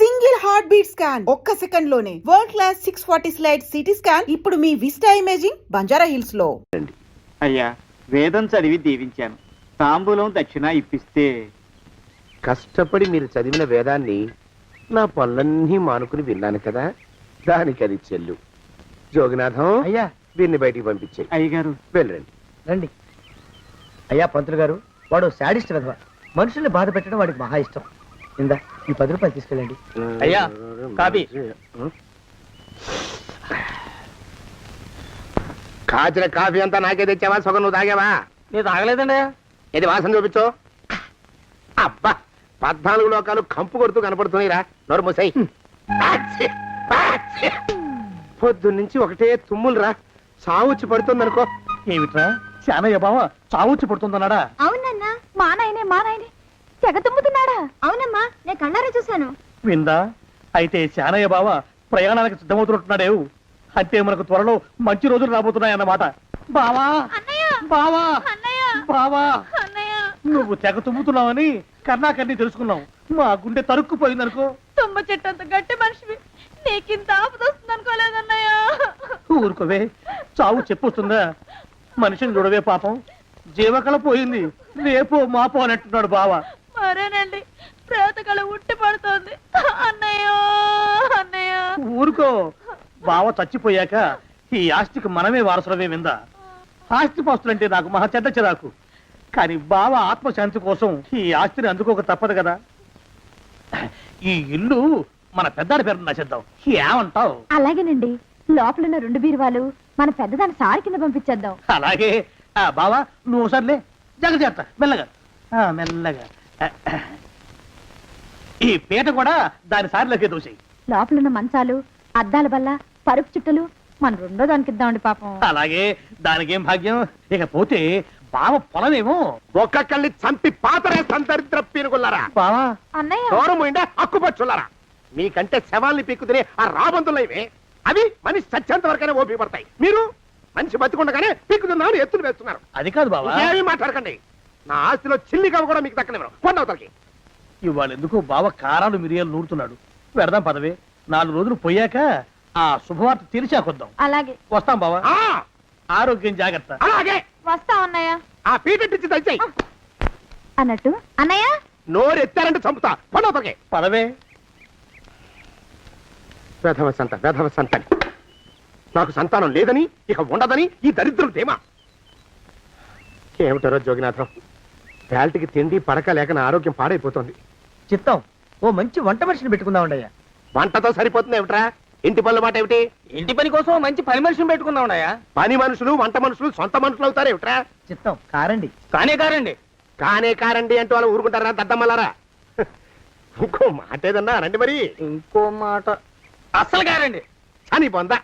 Single heart beat scan ఒక్క second లోనే world class 640 slide CT scan ఇప్పుడు మీ vista imaging Banjara hills లో. అయ్యా వేదం చదివి దీవించాను, తాంబూలం దక్షిణ ఇప్పిస్తే. కష్టపడి మీరు చదివిన వేదాన్ని నా పనులన్నీ మానుకుని విన్నాను కదా, దానికి అది చెల్లు. జోగినాథం అయ్యా వీరిని బయటికి పంపించే. అయ్యగారు వెళ్ళండి. రండి. అయ్యా పంతులు గారు, వాడు శాడిస్ట్ విధవ, మనుషుల్ని బాధ పెట్టడం వాడికి మహా ఇష్టం. ఇందా ఈ 10 రూపాయలు తీసుకెళ్ళండి. అయ్యా, కాపీ. కాచిన కాఫీ అంతా నాకే తెచ్చావా? సగం నువ్వు తాగావా? నేను తాగలేదండి. ఇది వాసన చూపించు. అబ్బా, 14 లోకాలు కంపు కొడుతూ కనపడుతున్నాయిరా. నోరు మూసాయి. పొద్దున్నుంచి ఒకటే తుమ్ములురా, సావుచ్చి పడుతుంది అనుకో. ఏమిట్రా శానయ్య బావ చావుచ్చి పడుతుందన్నాడా? అవునన్నా, మా నాయనే తెగ తుమ్ముతున్నాడా? అవునమ్మా, నేను కళ్ళారా చూశాను. విందా? అయితే శానయ్య బావ ప్రయాణానికి సిద్ధమవుతున్నట్టున్నాడేవు. అంటే మనకు త్వరలో మంచి రోజులు రాబోతున్నాయన్నమాట. బావా బావా బావా, నువ్వు తెగ తుమ్ముతున్నావని కర్ణాకర్ణి తెలుసుకున్నావు. మా గుండె తరుక్కుపోయిందనుకో. తుమ్మ చెట్టు అంత గట్టి మనిషివి, నీకింత ఆపద వస్తుంది అనుకోలేదన్నయ్య. ఊరుకోవే, చావు చెప్పొస్తుందా? మనిషిని చూడవే పాపం, జీవకళ పోయింది, రేపో మాపో అంటున్నాడు బావ. మరేనండి, ప్రేతకళ ఉట్టి పడుతోంది అన్నయ్యో అన్నయ్య. ఊరుకో, బావ చచ్చిపోయాక ఈ ఆస్తికి మనమే వారసులమే. విందా? ఆస్తి పాస్తులంటే నాకు మహా చెడ్డ చిరాకు, కానీ బావ ఆత్మశాంతి కోసం ఈ ఆస్తిని అందుకోక తప్పదు కదా. ఈ ఇల్లు మన పెద్దాడి పేరు నచ్చేద్దాం, ఏమంటావు? అలాగేనండి, లోపలున్న 2 బీరువాలు మన పెద్దదాన్ని సారి కింద పంపించేద్దాం. అలాగే. బావా నువ్వు సర్లే, జాగ్రత్త, మెల్లగా మెల్లగా. ఈ పీట కూడా దాని సారిలోకే దోసేయి. లోపలున్న మంచాలు, అద్దాల బల్ల, పరుపు చుట్టలు మన 2వ దానికి ఇద్దామండి పాపం. అలాగే, దానికేం భాగ్యం. ఇకపోతే బావ పొలమేమో ఒక్కొక్కల్ని చంపి పాతరేస్తాను దరిద్ర పీనుకున్నారా. బావా. అన్నయ్య, దూరం ఉండే అక్కుపచ్చులారా. మీకంటే శవాల్ని పీక్కుతినే ఆ రాబందులు ఇవే, అవి మనిషి చచ్చేంత వరకైనా ఓపి పడతాయి. మీరు మనిషి బతికుండగానే పీక్కుతున్నామని ఎత్తులు వేస్తున్నారు. అది కాదు బావా, ఏమీ మాట్లాడకండి. నా ఆస్తిలో చిల్లికవ కూడా మీకు దక్కనివ్వరు. కొండవతలకి. ఇవాళ ఎందుకో బావ కారాలు మిరియాలు నూరుతున్నాడు. పెడదాం పదవే, 4 రోజులు పోయాక ఆ శుభవార్త తీర్చాకొద్దాం. అలాగే వస్తాం బావా. ఆ, ఆరోగ్యం జాగ్రత్త. అలాగే. వస్తా అన్నయ్య. ఆ పీటెట్టించి దయచేయి. అన్నట్టు అన్నయ్య, నోరు ఎత్తారంటే చంపుతా. కొండవతలకి. పదవే. వేధవ సంతని. నాకు సంతానం లేదని, ఇక ఉండదని ఈ దరిద్రుడు ధీమా. ఏమిటారో జోగినాథం, వేల్టికి తిండి పడక లేక నా ఆరోగ్యం పాడైపోతుంది. చిత్తం, ఓ మంచి వంట మనిషిని పెట్టుకుందామండయ్యా. వంటతో సరిపోతుంది ఏమిట్రా? ఇంటి పనుల మాట ఏమిటి? ఇంటి పని కోసం మంచి పని మనిషిని పెట్టుకుందామండయ్యా. పని మనుషులు వంట మనుషులు సొంత మనుషులు అవుతారు ఏమిట్రా? చిత్తం, కారండి. కారండి. కారండి అంటూ వాళ్ళు ఊరుకుంటారా దద్దమ్మలారా? ఇంకో మాట ఏదన్నా రండి మరి. ఇంకో మాట అస్సలు కారండి. అని పొందా,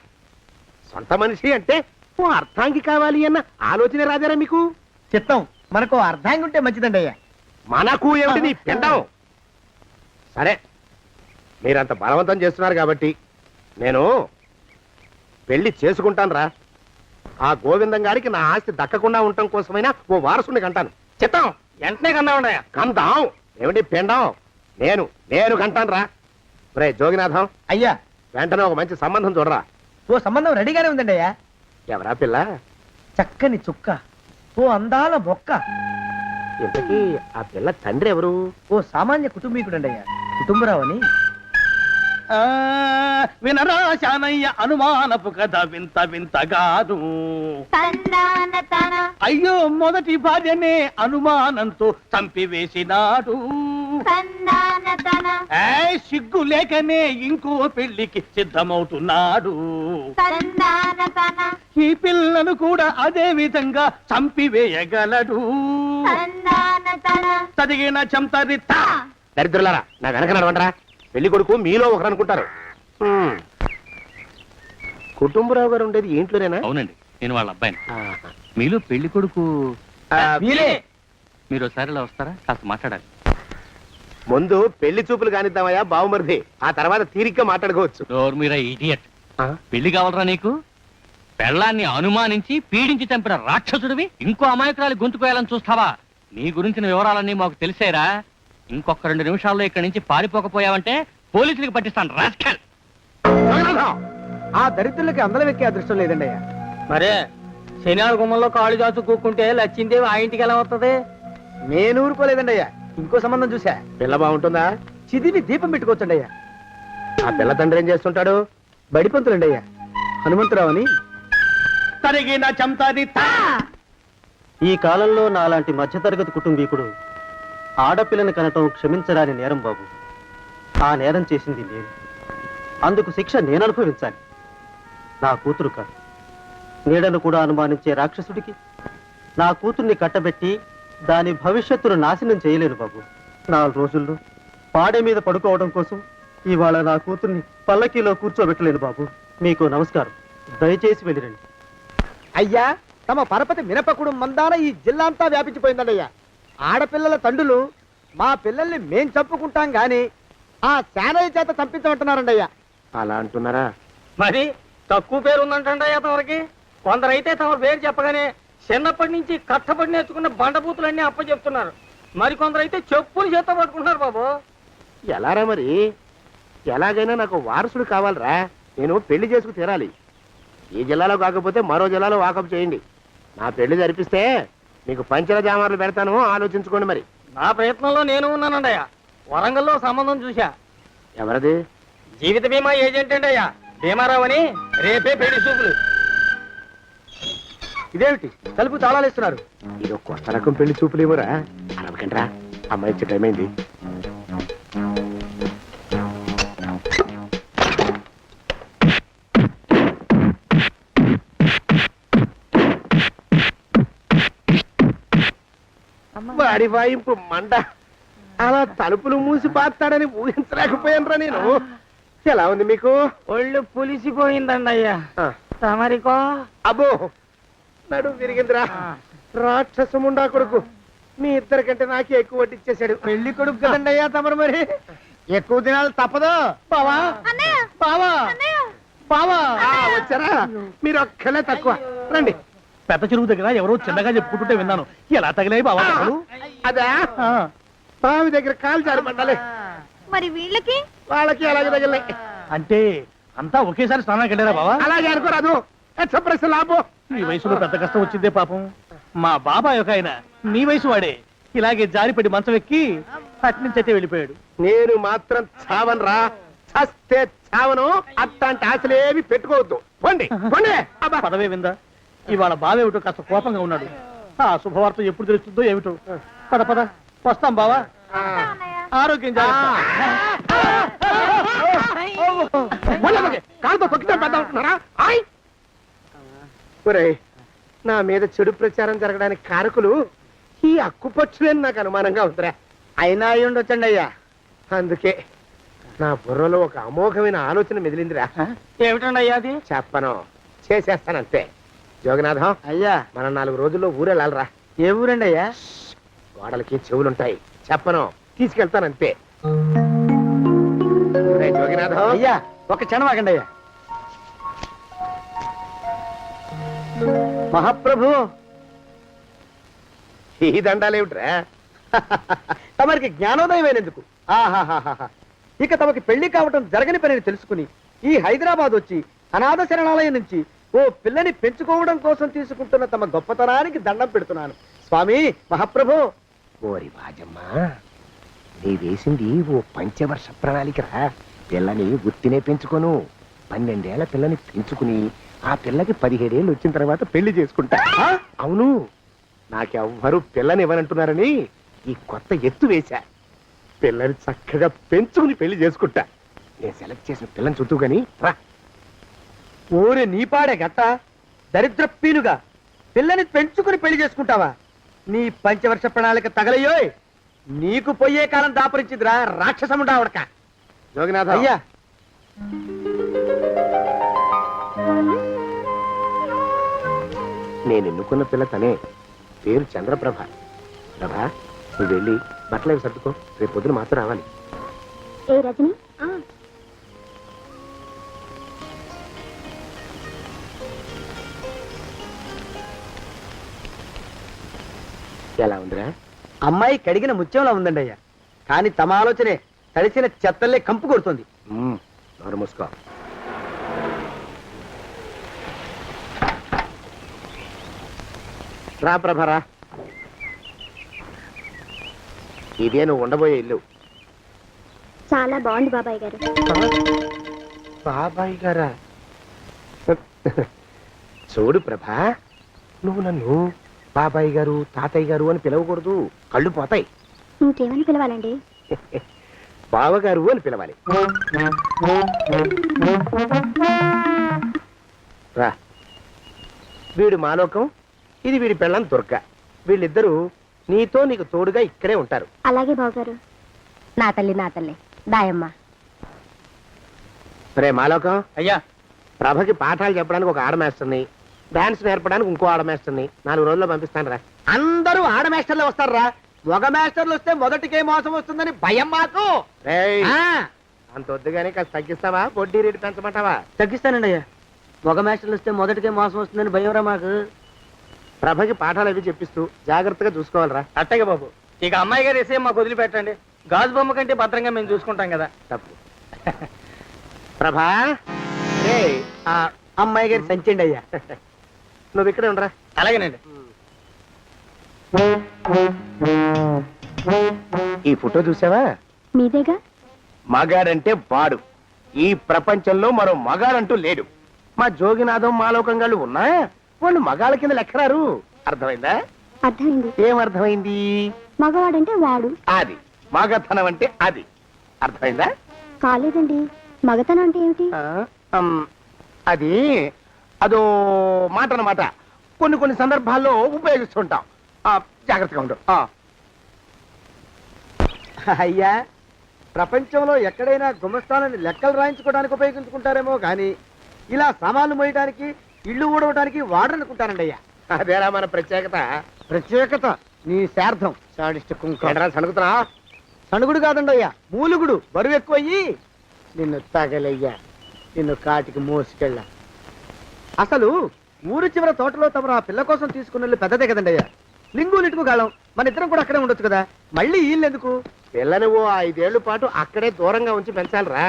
సొంత మనిషి అంటే ఓ అర్థాంగి కావాలి అన్న ఆలోచన రాజారా మీకు? చిత్తం, మనకు అర్ధాంగి ఉంటే మంచిదండి అయ్యా. మనకు ఏమిటి నీ పిండం? సరే, మీరంత బలవంతం చేస్తున్నారు కాబట్టి నేను పెళ్లి చేసుకుంటాను రా. ఆ గోవిందం గారికి నా ఆస్తి దక్కకుండా ఉండటం కోసమైనా ఓ వారసుని కంటాను. చిత్తం, వెంటనే కన్నా ఉండయా. కందాం ఏమిటి పిండం? నేను కంటాను రా. రే జోగినాథం, అయ్యా వెంటనే ఒక మంచి సంబంధం చూడరా. ఓ సంబంధం రెడీగానే ఉందండి అయ్యా. ఎవరా పిల్ల? చక్కని చుక్క, ఓ అందాల మొక్క. ఇంతకీ ఆ పిల్ల తండ్రి ఎవరు? ఓ సామాన్య కుటుంబీకుడండి అయ్యా, కుటుంబరావు అని. వినరా శానయ్య అనుమానపు కథ వింత వింతగాదు. అయ్యో మొదటి భార్యనే అనుమానంతో చంపివేసినాడు. సిగ్గు లేకనే ఇంకో పెళ్లికి సిద్ధమవుతున్నాడు. ఈ పిల్లను కూడా అదే విధంగా చంపివేయగలడు. చదివిన చంతరిత. దరిద్రులారా, నా వెనక నడవండరా. పెళ్లి కొడుకు మీలో ఒకరు అనుకుంటారు. కుటుంబరావు గారు ఉండేది ఇంట్లోనేనా? అవునండి, నేను వాళ్ళ అబ్బాయిని. మీలో పెళ్లి కొడుకు మీరు ఒకసారి ఇలా వస్తారా? కాస్త మాట్లాడాలి. ముందు పెళ్లి చూపులు కానిద్దామయ్యా బావుమరిది, ఆ తర్వాత తీరిగ్గా మాట్లాడుకోవచ్చు. మీరా ఇడియట్. పెళ్లి కావాలరా నీకు? పెళ్ళాన్ని అనుమానించి పీడించి చంపిన రాక్షసుడివి ఇంకో అమాయకురాలు గొంతుకోయాలని చూస్తావా? నీ గురించిన వివరాలన్నీ మాకు తెలిసేరా. ఇంకొక 2 నిమిషాల్లో ఇక్కడి నుంచి పారిపోకపోయావంటే పోలీసులకు పట్టిస్తాను రాస్కల్. జగన్నాథం! ఆ దరిద్రులకి అందలం ఎక్కే అదృష్టం లేదండి అయ్యా. మరే శనివార గుమ్మంలో కాళ్ళు చాచు కూకుంటే లచ్చిందేవి ఆ ఇంటికి ఎలా వస్తుంది? నేను ఊరుకోలేదండి అయ్యా, ఇంకో సంబంధం చూసా. పిల్ల బాగుంటుందా? చిదివి దీపం పెట్టుకోవచ్చండి అయ్యా. ఆ పిల్ల తండ్రి ఏం చేస్తుంటాడు? బడిపంతులండి అయ్యా, హనుమంతరావు అని. తరిగిన చంతాది ఈ కాలంలో నాలాంటి మధ్యతరగతి కుటుంబీకుడు ఆడపిల్లని కనటం క్షమించరాని నేరం బాబు. ఆ నేరం చేసింది నేను, అందుకు శిక్ష నేను అనుభవించాలి. నా కూతురు కాదు, నీడను కూడా అనుమానించే రాక్షసుడికి నా కూతుర్ని కట్టబెట్టి దాని భవిష్యత్తును నాశనం చేయలేను బాబు. 4 రోజుల్లో పాడే మీద పడుకోవడం కోసం ఇవాళ నా కూతుర్ని పల్లకీలో కూర్చోబెట్టలేను బాబు. మీకు నమస్కారం, దయచేసి వెళ్ళిరండి. అయ్యా, తమ పరపతి మినపకుడు మందాన ఈ జిల్లా అంతా వ్యాపించిపోయిందండి అయ్యా. ఆడపిల్లల తండ్రులు మా పిల్లల్ని మేం చంపుకుంటాం గాని ఆ శానయ్య చేత చంపించమంటున్నారండి అయ్యా. అలా అంటున్నారా? మరి తక్కువ పేరు ఉందంటండి తమరికి. కొందరైతే తమ పేరు చెప్పగానే చిన్నప్పటి నుంచి కట్టబడి నేర్చుకున్న బండబూతులన్నీ అప్పచెప్తున్నారు. మరి కొందరైతే చెప్పులు చేత పట్టుకుంటున్నారు బాబు. ఎలారా మరి? ఎలాగైనా నాకు వారసుడు కావాలరా. నేను పెళ్లి చేసుకు తీరాలి. ఈ జిల్లాలో కాకపోతే మరో జిల్లాలో వాకప్ చేయండి. నా పెళ్లి జరిపిస్తే మీకు పంచల జామార్లు పెడతాను, ఆలోచించుకోండి మరి. నా ప్రయత్నంలో నేను ఉన్నానండయ్యా. వరంగల్లో సంబంధం చూశా. ఎవరది? జీవిత బీమా ఏజెంట్ అండి అయ్యా, భీమారావు అని. రేపే పెళ్లి చూపులు. ఇదేమిటి తలుపు తాళాలు ఇస్తున్నారు? ఇది ఒక కొత్త రకం పెళ్లి చూపులేమోరా. అరవకండ్రా, అమ్మాయి వచ్చే టైం అయింది. వాడి వాయింపు మండ. అలా తలుపులు మూసి పాతాడని ఊహించలేకపోయానురా నేను. ఎలా ఉంది మీకు? ఒళ్ళు పులిసిపోయిందండి అయ్యా. ఆ, తమరికో? అబ్బో, నడు విరిగిందిరా. రాక్షసముండా కొడుకు మీ ఇద్దరికంటే నాకే ఎక్కువ వడ్డిచ్చేశాడు. పెళ్లి కొడుకు కదండి అయ్యా తమరు, మరి ఎక్కువ దినాలు తప్పదు. బావా బావా బావా, వచ్చారా? మీరు ఒక్కలే తక్కువ. రండి. పెద్ద చెరువు దగ్గర ఎవరో చిన్నగా చెప్పుకుంటుంటే విన్నాను. ఎలా తగిలాయి బావా దెబ్బలు? అదా బావి దగ్గర కాలు జారి పడ్డాలి. మరి వీళ్ళకి వాళ్ళకి అలాగే తగిలినాయి. అంటే అంతా ఒకేసారి స్నానానికి వెళ్ళారా బావా? అలాగే అనుకోరాదు. ప్రశ్న లాభం. ఈ వయసులో పెద్ద కష్టం వచ్చిందే పాపం. మా బాబాయ్ ఒక ఆయన నీ వయసు వాడే ఇలాగే జారిపడి మంచం ఎక్కి అట్నుంచి అయితే వెళ్ళిపోయాడు. నేను మాత్రం చావనరా. చస్తే చావను. అట్లాంటి ఆశలేమి పెట్టుకోవద్దు. పోండి పోండి. అబ్బా. పదవే విందా. ఇవాళ బావేమిటో కాస్త కోపంగా ఉన్నాడు. ఆ శుభవార్త ఎప్పుడు తెలుస్తుందో ఏమిటో. పద పద వస్తాం బావా. ఆ. ఆరోగ్యం జాగ్రత్త. మొదలకి కాలుతో తొక్కితే పెద్ద ఉంటున్నారా? ఆయ్. ఒరేయ్, నా మీద చెడు ప్రచారం జరగడానికి కారకులు ఈ అక్కుపచ్చులేని నాకు అనుమానంగా ఉందిరా. అయినా అయి ఉండొచ్చండి అయ్యా. అందుకే నా బుర్రలో ఒక అమోఘమైన ఆలోచన మెదిలిందిరా. ఏమిటండి అయ్యా అది? చెప్పను, చేసేస్తానంతే. జోగనాథం, అయ్యా, మనం 4 రోజుల్లో ఊరెళ్ళాలరా. ఏ ఊరండి అయ్యా? గోడలకి చెవులుంటాయి. చెప్పను, తీసుకెళ్తానంతే. ఒరేయ్ జోగినాథం, అయ్యా ఒక క్షణం ఆగండి అయ్యా. మహాప్రభు, ఈ దండాలేమిట్రా? తమరికి జ్ఞానోదయమైనందుకు ఆహాహాహా. ఇక తమకి పెళ్లి కావటం జరగని పనిని తెలుసుకుని ఈ హైదరాబాద్ వచ్చి అనాథ శరణాలయం నుంచి ఓ పిల్లని పెంచుకోవడం కోసం తీసుకుంటున్న తమ గొప్పతనానికి దండం పెడుతున్నాను. స్వామి మహాప్రభు. ఓరి బాజమ్మ, నీ వేసింది ఓ పంచవర్ష ప్రణాళికరా. పిల్లని గుర్తినే పెంచుకోను. 12 ఏళ్ల పిల్లని పెంచుకుని ఆ పిల్లకి 17 ఏళ్ళు వచ్చిన తర్వాత పెళ్లి చేసుకుంటా. ఆ? అవును, నాకెవ్వరూ పిల్లని ఇవ్వనంటున్నారని ఈ కొత్త ఎత్తు వేశా. పిల్లని చక్కగా పెంచుకుని పెళ్లి చేసుకుంటా. నేను సెలెక్ట్ చేసిన పిల్లని చుట్టూ గాని రా. ఊరి నీపాడే గట్ట దరిద్రపీనుగా పిల్లని పెంచుకుని పెళ్లి చేసుకుంటావా? నీ పంచవర్ష ప్రణాళిక తగలయ్యోయ్. నీకు పోయే కాలం దాపరించిందిరా రాక్షసముండావడక. జోగినాథ, అయ్యా, నేను ఎన్నుకున్న పిల్ల తనే. పేరు చంద్రప్రభ. ప్రభా, నువ్వు వెళ్ళి బట్టలు అవి సర్దుకో. రేపు పొద్దున మాత్రం రావాలి. ఏ రజని ఎలా ఉందిరా? అమ్మాయి కడిగిన ముత్యంలా ఉందండి అయ్యా. కానీ తమ ఆలోచనే తడిసిన చెత్తల్లే కంపు కొడుతుంది. నోరు మూసుకో. రా ప్రభరా, ఇదే నువ్వు ఉండబోయే ఇల్లు. చాలా బాగుంది బాబాయ్ గారు. బాబాయ్ గారా? చూడు ప్రభా, నువ్వు నన్ను బాబాయ్ గారు తాతయ్య గారు అని పిలవకూడదు, కళ్ళు పోతాయి. ఇంకేమని పిలవాలండి? బావగారు అని పిలవాలి. రా, వీడు మాలోకం, ఇది వీడి పెళ్ళం దుర్గ. వీళ్ళిద్దరూ నీతో నీకు తోడుగా ఇక్కడే ఉంటారు. అలాగే బావగారు. నా తల్లి దాయమ్మ. రే మాలోకం, అయ్యా ప్రభకి పాఠాలు చెప్పడానికి ఒక ఆడమేస్తుంది, డాన్స్ నేర్పడానికి ఇంకో ఆడమేస్తుంది. 4 రోజుల్లో పంపిస్తాను రా. అందరూ ఆడ మాస్టర్లు వస్తారా? మగ మాస్టర్లు వస్తే మొదటికే మోసం వస్తుందని భయం మాకు. రేయ్, ఆ, అంత వద్దుగానే కాస్త తగ్గిస్తావా? వడ్డీ రేటు పెంచమంటావా? తగ్గిస్తానండి అయ్యా. మగ మాస్టర్లు వస్తే మొదటికే మోసం వస్తుందని భయంరా మాకు. ప్రభకి పాఠాలు అవి చెప్పిస్తూ జాగ్రత్తగా చూసుకోవాలిరా. అట్టగే బాబు. ఇక అమ్మాయి గారు వేసే మాకు వదిలిపెట్టండి. గాజు బొమ్మ కంటే భద్రంగా మేము చూసుకుంటాం కదా. తప్పు. ప్రభా, రేయ్, ఆ అమ్మాయి గారి సంచండి అయ్యా. నువ్వు ఇక్కడే ఉండరా. అలాగేనండి. ఈ ఫోటో చూసావా? మీదేగా. మగాడంటే వాడు. ఈ ప్రపంచంలో మరో మగాడంటూ లేడు. మా జోగినాథం మాలోకంగాళ్ళు ఉన్నా వాళ్ళు మగాళ్ళ కింద లెక్కరారు. అర్థమైందా? అర్థమైంది. ఏమర్థమైంది? మగవాడంటే వాడు. అది మగతనం అంటే అది. అర్థమైందా? కాలేదండి. మగతనం అంటే ఏమిటి? అది అదో మాట అన్నమాట. కొన్ని సందర్భాల్లో ఉపయోగిస్తుంటాం. జాగ్రత్తగా ఉండు. అయ్యా, ప్రపంచంలో ఎక్కడైనా గుమస్థానాన్ని లెక్కలు రాయించుకోవడానికి ఉపయోగించుకుంటారేమో కానీ ఇలా సామాన్లు మోయడానికి, ఇల్లు ఊడవడానికి వాడనుకుంటానండి అయ్యా. అదేరా మన ప్రత్యేకత. ప్రత్యేకత నీ శార్థం. సాడిస్ట్ కుంక. ఏంట్రా సణుకుతున్నా? సణుగుడు కాదండి అయ్యా, మూలుగుడు. బరువు ఎక్కువయ్యి నిన్ను తగలయ్యా, నిన్ను కాటికి మోసుకెళ్ళా. అసలు ఊరు చివర తోటలో తమరు ఆ పిల్ల కోసం తీసుకున్న పెద్దదే కదండి అయ్యా. లింగు లిటుకు గాలం. మన ఇద్దరం కూడా అక్కడే ఉండొచ్చు కదా, మళ్ళీ వీళ్ళెందుకు? పిల్లని ఓ 5 ఏళ్ల పాటు అక్కడే దూరంగా ఉంచి పెంచాలిరా.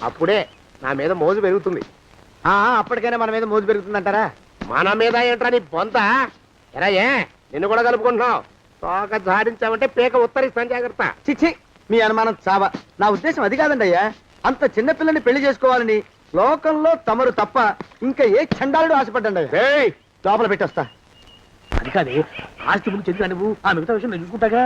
అప్పుడే నా మీద మోజు పెరుగుతుంది. అప్పటికైనా మన మీద మోజు పెరుగుతుందంటారా? మన మీద ఏంట్రా నీ బొంత? ఎరా, ఏ నిన్ను కూడా కలుపుకుంటున్నావు? తోక జాడించావంటే పీక ఉత్తరిస్తాను, జాగ్రత్త. చిచ్చి, మీ అనుమానం చావా. నా ఉద్దేశం అది కాదండి అయ్యా. అంత చిన్న పిల్లని పెళ్లి చేసుకోవాలని లోకంలో తమరు తప్ప ఇంకా ఏ చండాలుడు ఆశపడ్డండి అయ్యా. ఏయ్, లోపల పెట్టొస్తా. అది కాదే, ఆస్తి ముందు చెందుగా నువ్వు ఆ మిగతా విషయం నేను చూసుకుంటాగా.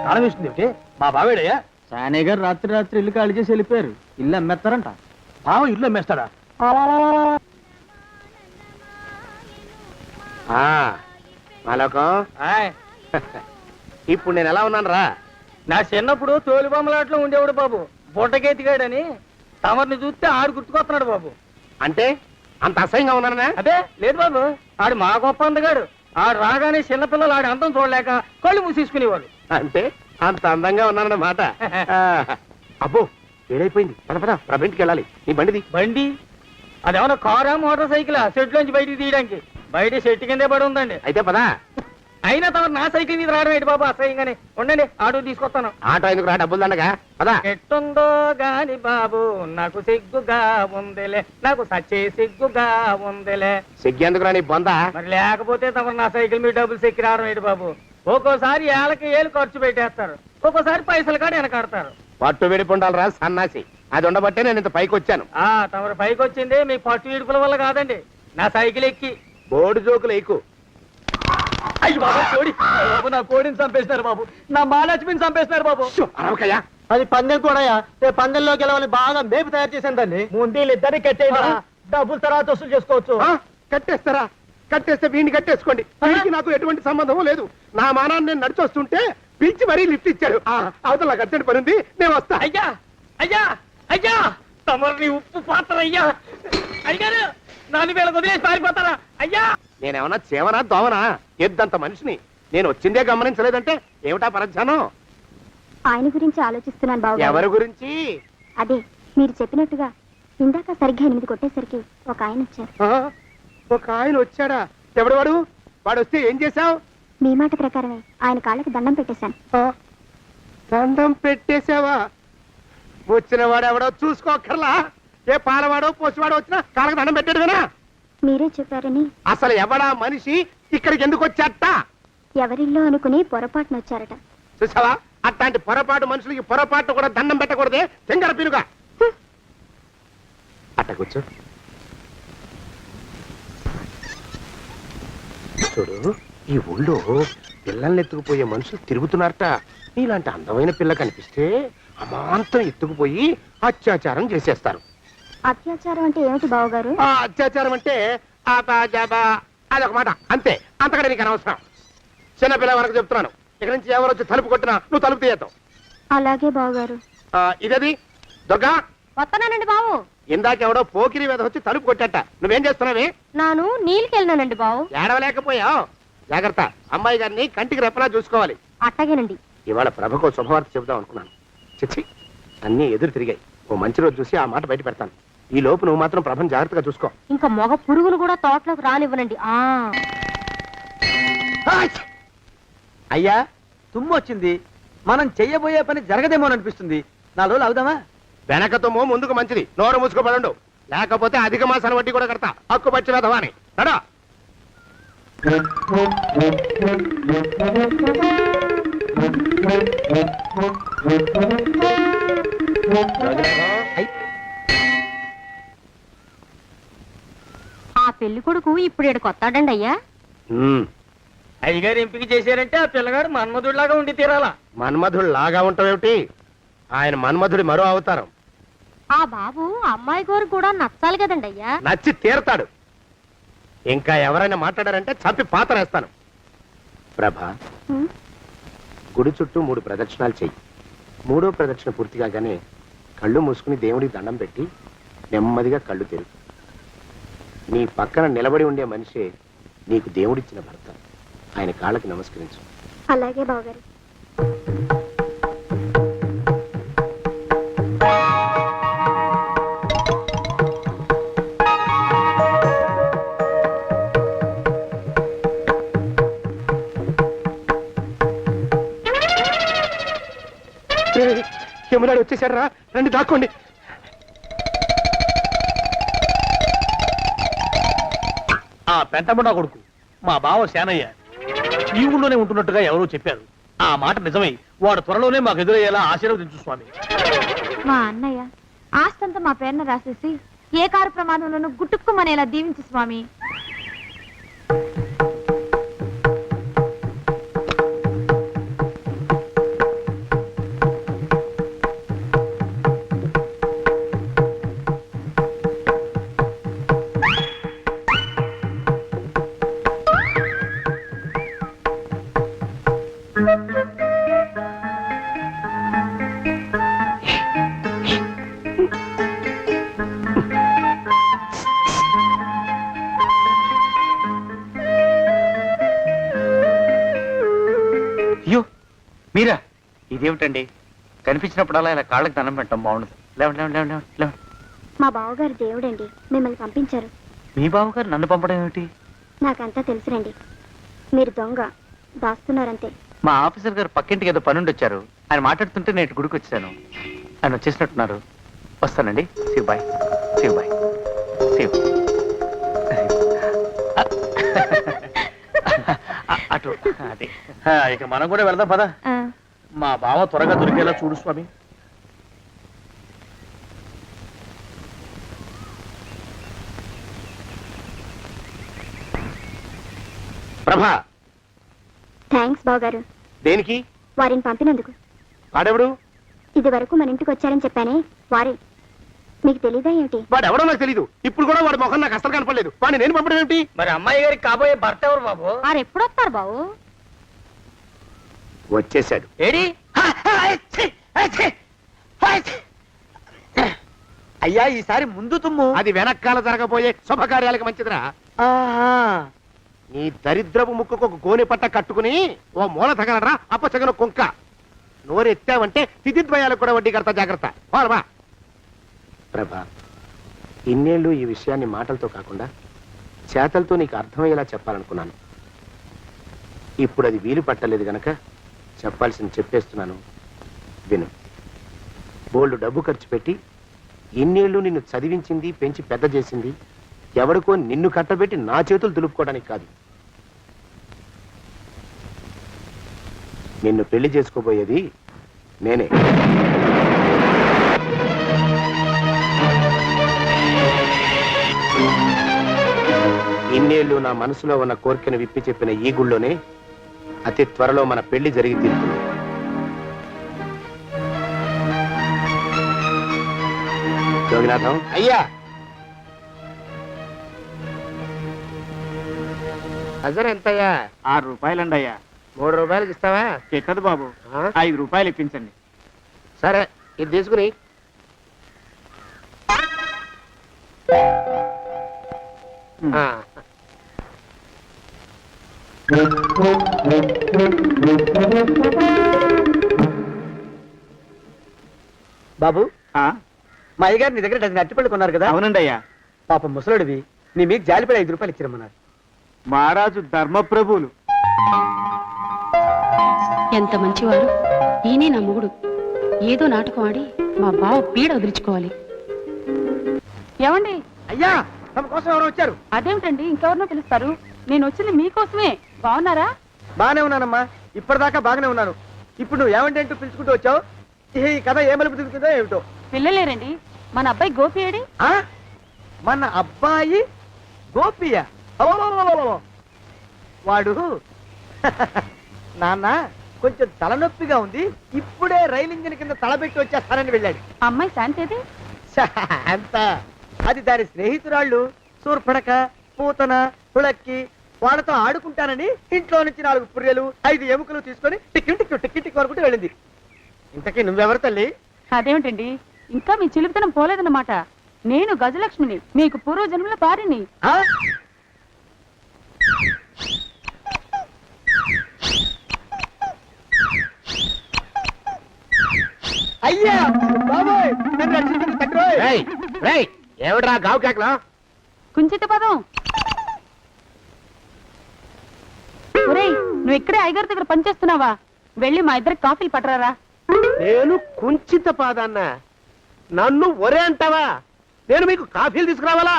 తాళం వేస్తుంది ఏమిటి? మా బావేడయ్యా. సానే గారు రాత్రి ఇల్లు ఖాళీ చేసి వెళ్ళిపోయారు. ఇల్లు అమ్మేస్తారంట. బావ ఇల్లు అమ్మేస్తాడా? మాలోకం, ఇప్పుడు నేను ఎలా ఉన్నాను రా? నా చిన్నప్పుడు తోలు బొమ్మలాట్లో ఉండేవాడు బాబు, బుట్టకెత్తిగాడని. తమరిని చూస్తే ఆడు గుర్తుకొస్తున్నాడు బాబు. అంటే అంత అసహ్యంగా ఉన్నానా? అదే లేదు బాబు, ఆడు మా గొప్ప అందగాడు. ఆడు రాగానే చిన్నపిల్లలు ఆడి అందం చూడలేక కళ్ళు మూసేసుకునేవాడు. అంటే అంత అందంగా ఉన్నానన్నమాట. అబ్బో, ఏడైపోయింది. పద ప్రభింటికి వెళ్ళాలి. నీ బండిది. బండి అదేమన్నా కారా మోటార్ సైకిలా షెడ్లోంచి బయటికి తీయడానికి? బయట షెట్టు కిందే పడి ఉందండి. అయితే పదా. అయినా తమరు నా సైకిల్ మీద రావడం ఏంటి బాబు అసహ్యంగానే. ఉండండి, ఆటో తీసుకొస్తాను. ఆటో ఎందుకు రా, డబ్బులు దండగా. పదా. ఎట్టుందో గాని బాబు నాకు సిగ్గుగా ఉందిలే, నాకు సచ్చే సిగ్గుగా ఉందిలే. సిగ్గెందుకు రా నీ బొంద? మరి లేకపోతే తమరు నా సైకిల్ మీద డబ్బులు సెక్కి రావడం ఏంటి బాబు? ఒక్కోసారి ఏళ్ళకి ఏళ్ళు ఖర్చు పెట్టేస్తారు, ఒక్కోసారి పైసలు కాడ వెనకాడతారు. పట్టు విడిపుండాలరా సన్నాసి. అది ఉండబట్టే నేను ఇంత పైకి వచ్చాను. తమరు పైకి వచ్చింది మీ పట్టు ఇడుపుల వల్ల కాదండి, నా సైకిల్ ఎక్కి. బోర్డు జోకులు ఎక్కువ. అయ్యి బాబు, కోడి బాబు, నా కోడిని చంపేస్తున్నారు బాబు, నా మహాలక్ష్మిని చంపేస్తున్నారు బాబు. అరవకయ్యా. అది పందెం కూడా. పందెంలోకి వెళ్ళాలని బాగా మేపు తయారు చేశాను దాన్ని. ముందు వీళ్ళిద్దరిని కట్టేయండి, డబ్బులు తర్వాత వసూలు చేసుకోవచ్చు. కట్టేస్తారా? కట్టేస్తే వీడిని కట్టేసుకోండి. వీడికి నాకు ఎటువంటి సంబంధం లేదు. నా మానాన్ని నేను నడిచొస్తుంటే పిలిచి మరీ లిఫ్ట్ ఇచ్చాడు. అవతల నాకు అర్జెంట్ పని ఉంది, నేను వస్తా. అయ్యా అయ్యా అయ్యా, తమరిని ఉప్పు పాత్ర అయ్యా. అయ్యారు నన్ను వీళ్ళకి వదిలేసి పారిపోతారా? అయ్యా, నేనేమన్నా చేవనా దోవనా? ఎద్దంత మనిషిని. నేను వచ్చిందే గమనించలేదంటే ఏమిటా పరధ్యానం? ఆయన గురించి ఆలోచిస్తున్నాను బాబు. ఎవరి గురించి? అదే మీరు చెప్పినట్టుగా ఇందాక సరిగ్గా 8 కొట్టేసరికి ఒక ఆయన వచ్చారు. ఒక ఆయన వచ్చాడా? ఎవడు వాడు? వాడు వస్తే ఏం చేశావు? మీ మాట ప్రకారమే ఆయన కాళ్ళకి దండం పెట్టేశాను. దండం పెట్టేశావా? వచ్చిన వాడెవడో చూసుకోకర్లా. ఏ పాలవాడో పోసివాడో వచ్చినా కాళ్ళకి దండం పెట్టాడువేనా? మీరే చెప్పారని అసలు ఎవడా మనిషి ఇక్కడికి ఎందుకు వచ్చాట? ఎవరిల్లో అనుకుని పొరపాటున వచ్చారట. చూసావా, అట్లాంటి పొరపాటు మనుషులకి పొరపాటు కూడా దండం పెట్టకూడదే. తెంగర పినుగా అట్ట కూర్చో. చూడు, ఈ ఊళ్ళో పిల్లల్ని ఎత్తుకుపోయే మనుషులు తిరుగుతున్నారట. నీలాంటి అందమైన పిల్ల కనిపిస్తే అమాంతం ఎత్తుకుపోయి అత్యాచారం చేసేస్తారు. అత్యాచారం అంటే ఏమిటి బావగారు? ఆ అత్యాచారం అంటే అదొక మాట అంతే. అంతకంటే నీకు అనవసరం. చిన్నపిల్ల వరకు చెప్తున్నాను. ఇక్కడ నుంచి ఎవరు వచ్చి తలుపు కొట్టినా నువ్వు తలుపు తీయతావు. అలాగే బావగారు. ఇదది దొంగ. వస్తున్నానండి బావు. ఇందాకెవడో పోకిరి మీద వచ్చి తలుపు కొట్టట. నువ్వేం చేస్తున్నావే? నాను నీళ్ళకి వెళ్ళినానండి బావు. ఏడవలేకపోయావు. జాగ్రత్త, అమ్మాయి గారిని కంటికి రెప్పలా చూసుకోవాలి. అట్టగేనండి. ఇవాళ ప్రభకు శుభవార్త చెబుదాం అనుకున్నాను. చిచ్చి, అన్నీ ఎదురు తిరిగాయి. ఓ మంచి రోజు చూసి ఆ మాట బయట పెడతాను. ఈ లోపు నువ్వు మాత్రం ప్రభను జాగ్రత్తగా చూసుకో. ఇంకా మగ పురుగులు కూడా తోటలోకి రానివ్వనండి. అయ్యా, తుమ్ము వచ్చింది. మనం చెయ్యబోయే పని జరగదేమో అనిపిస్తుంది. 4 రోజులు అవుదామా? వెనకతోమో ముందుకు మంచిది. నోరు మూసుకోబడండు, లేకపోతే అధిక మాసాల వడ్డీ కూడా కడతా. హక్కు పచ్చి వేధవా అని నడా. ఆ పెళ్లి కొడుకు ఇప్పుడు ఇక్కడికి వస్తాడండి అయ్యా. అయ్యగారు ఎంపిక చేశారంటే ఆ పిల్లగాడు మన్మధుడిలాగా ఉండి తీరాలా. మన్మధుడు లాగా ఉంటావేమిటి? ఆయన మన్మధుడి మరో అవతారం. ఆ బాబు అమ్మాయి గారు కూడా నచ్చాలి కదండి అయ్యా. నచ్చి తీరతాడు. ఇంకా ఎవరైనా మాట్లాడారంటే చంపి పాతరేస్తాను. ప్రభా, గుడి చుట్టూ 3 ప్రదక్షిణాలు చెయ్యి. 3వ ప్రదక్షిణ పూర్తి కాగానే కళ్ళు మూసుకుని దేవుడికి దండం పెట్టి నెమ్మదిగా కళ్ళు తెరుగు. నీ పక్కన నిలబడి ఉండే మనిషే నీకు దేవుడిచ్చిన భర్త. ఆయన కాళ్ళకి నమస్కరించు. అలాగే బావగారు. యమునాడు వచ్చేసాడు రా, రండి దాక్కోండి. ఆ పెంటముడా కొడుకు మా బావ శానయ్య ఈ ఊళ్ళోనే ఉంటున్నట్టుగా ఎవరో చెప్పారు. ఆ మాట నిజమై వాడు త్వరలోనే మాకు ఎదురయ్యేలా ఆశీర్వదించు స్వామి. మా అన్నయ్య ఆస్తంతా మా పేరున రాసేసి ఏ కారు ప్రమాదంలోనూ గుట్టుక్కుమనేలా దీవించు స్వామి. అయ్యో మీరా? ఇదేమిటండి, కనిపించినప్పుడల్లా ఇలా కాళ్ళకి దండం పెట్టడం బాగుండదు. లేవండి లేవండి లేవండి లేవండి. మా బావగారు దేవుడండి, మిమ్మల్ని పంపించారు. మీ బావగారు నన్ను పంపడం ఏమిటి? నాకంతా తెలుసురండి. మీరు దొంగ దాస్తున్నారంతే. మా ఆఫీసర్ గారు పక్కింటికి ఏదో పనుండి వచ్చారు. ఆయన మాట్లాడుతుంటే నేను గుడికి వచ్చాను. ఆయన వచ్చేసినట్టున్నారు. వస్తానండి. Shiv bye, Shiv bye, Shiv. అటు అదే. ఇక మనం కూడా వెళ్దాం పద. మా బావ త్వరగా దొరికేలా చూడు స్వామి. ప్రభా, థ్యాంక్స్ బావగారు. దేనికి? వారిని పంపినందుకు. వాడెవడు? ఇది వరకు మన ఇంటికి వచ్చారని చెప్పానే వారే. మీకు తెలీదా ఏమిటి? వాడెవడో నాకు తెలీదు. ఇప్పుడు కూడా వాడి మొహం నాకు అసలు కనపడలేదు. వాడిని నేను పంపడం ఏమిటి? మరి అమ్మాయి గారికి కాబోయే భర్త ఎవరు బాబు? వారు ఎప్పుడు వస్తారు బావు? వచ్చేసాడు. ఏడి? అయ్యా, ఈసారి ముందు తుమ్ము. అది వెనకాల జరగబోయే శుభకార్యాలకు మంచిదిరా. నీ దరిద్రపు ముక్కుకు ఒక గోనె పట్ట కట్టుకుని ఓ మూల తగలరా అప్పచగన కుంక. నోరెత్తావంటే తిథిద్వయాలకు కూడా వడ్డీ కడతా. జాగ్రత్త. పోరమా. ప్రభా, ఇన్నేళ్ళు ఈ విషయాన్ని మాటలతో కాకుండా చేతలతో నీకు అర్థమయ్యేలా చెప్పాలనుకున్నాను. ఇప్పుడు అది వీలు పట్టలేదు గనక చెప్పాల్సింది చెప్పేస్తున్నాను. విను, బోల్డ్ డబ్బు ఖర్చు పెట్టి ఇన్నేళ్లు నిన్ను చదివించింది, పెంచి పెద్ద చేసింది ఎవడికో నిన్ను కట్టబెట్టి నా చేతులు దులుపుకోవడానికి కాదు. నిన్ను పెళ్లి చేసుకోబోయేది నేనే. ఇన్నేళ్లు నా మనసులో ఉన్న కోరికను విప్పి చెప్పిన ఈ గుళ్ళోనే అతి త్వరలో మన పెళ్లి జరిగి తీరుతుంది. జోగినాథం అయ్యా, హజర్ ఎంతయ్యా? 6 రూపాయలండి అయ్యా. 3 రూపాయలకి ఇస్తావా? చెట్టదు బాబు, ఆ? 5 రూపాయలు ఇప్పించండి. సరే, ఇది తీసుకుని. ఆ. బాబు, ఆ? మా అయ్యగారు నీ దగ్గర డజన్ అరటిపళ్ళు కొన్నారు కదా? అవునండి అయ్యా. పాపం ముసలుడివి, నీ మీకు జాలిపడి 5 రూపాయలు ఇచ్చిరమ్మన్నారు. మహారాజు ధర్మప్రభువులు. ఎంత మంచివారు. ఈయనే నా మొగుడు. ఏదో నాటకం ఆడి మా బావ పీడ వదిలించుకోవాలి. ఏమండి? అయ్యా, తమ కోసం ఎవరు వచ్చారు? అదేమిటండి ఇంకెవరినో పిలుస్తారు? నేను వచ్చింది మీకోసమే. బాగున్నారా? బాగానే ఉన్నానమ్మా, ఇప్పటిదాకా బాగానే ఉన్నాను. ఇప్పుడు నువ్వు ఏమంటే అంటూ పిలుచుకుంటూ వచ్చావు. ఈ కథ ఏ మలుపు తిరుగుతుందో ఏమిటో. పిల్లలేరండి. మన అబ్బాయి గోపి ఏడి? ఆ? మన అబ్బాయి గోపియ? అబ్బబ్బబ్బబ్బబ్బ. వాడు నాన్న కొంచెం తలనొప్పిగా ఉంది, ఇప్పుడే రైలు ఇంజిన్ కింద తలబెట్టి వచ్చేస్తానని వెళ్ళాడు. అమ్మాయి శాంతేది? అంత అది దాని స్నేహితురాళ్ళు సూర్పడక, పూతన, పుళక్కి వాళ్ళతో ఆడుకుంటానని ఇంట్లో నుంచి 4 పుర్రెలు 5 ఎముకలు తీసుకొని టిక్కి టిక్కి టిక్కి టిక్కి వరకు వెళ్ళింది. ఇంతకీ నువ్వెవరు తల్లి? అదేమిటండి ఇంకా మీ చిలుపుతనం పోలేదన్నమాట. నేను గజలక్ష్మిని, మీకు పూర్వజన్మల భార్యని. ఆ? అయ్యా బాబోయ్, నన్ను రక్షించండి తండ్రోయ్. రేయ్, రేయ్, ఏమిట్రా గావు కేకలో? కుంచిత పదం. ఒరేయ్, నువ్వు ఇక్కడే అయ్యగారి దగ్గర పనిచేస్తున్నావా? వెళ్ళి మా ఇద్దరికి కాఫీలు పట్టరారా. నేను కుంచిత పాదాన్న, నన్ను ఒరే అంటావా? నేను మీకు కాఫీలు తీసుకురావాలా?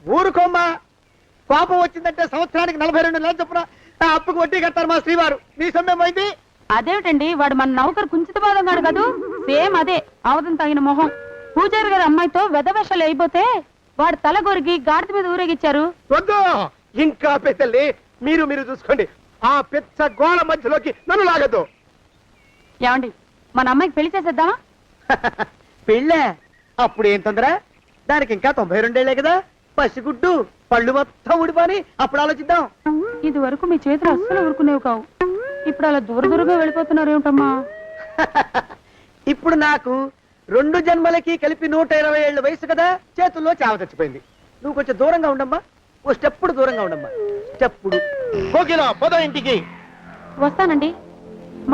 ఊరుకోమ్మా, కోపం వచ్చిందంటే సంవత్సరానికి 42 నెలలు చొప్పున ఆ అప్పుకు వడ్డీ కట్టారు మా శ్రీవారు. నీ సొమ్మేం పోయింది? అదేమిటండి, వాడు మన నౌకరు కుంచిత పాదం గాడు కదూ. సేమ్ అదే, అవధం తగిన మొహం. పూజారి గారి అమ్మాయితో వెధవేషాలు అయిపోతే వాడు తల గొరిగి గాడిద మీద ఊరేగిచ్చారు. వద్దు, ఇంకా పెద్దల్ని మీరు చూసుకోండి. ఆ పెద్ద గోళ మధ్యలోకి నన్ను లాగద్దు. ఏమండి, మన అమ్మాయికి పెళ్లి చేసేద్దామా? పెళ్ళే? అప్పుడు ఏం తొందర? దానికి ఇంకా 92 ఏళ్లే కదా. పసిగుడ్డు పళ్ళు మొత్తం ఊడిపోని అప్పుడు ఆలోచిద్దాం. ఇది వరకు మీ చేతులు అస్సలు ఊరుకునేవి కావు. ఇప్పుడు అలా దూరంగా వెళ్ళిపోతున్నారు ఏమిటమ్మా? ఇప్పుడు నాకు 2 జన్మలకి కలిపి 120 ఏళ్ళ వయసు కదా, చేతుల్లో చావ చచ్చిపోయింది. నువ్వు కొంచెం దూరంగా ఉండమ్మా, ఓ స్టెప్పుడు దూరంగా ఉండమ్మా. స్టెప్పుడు కోకిలో పోదా ఇంటికి. వస్తానండి,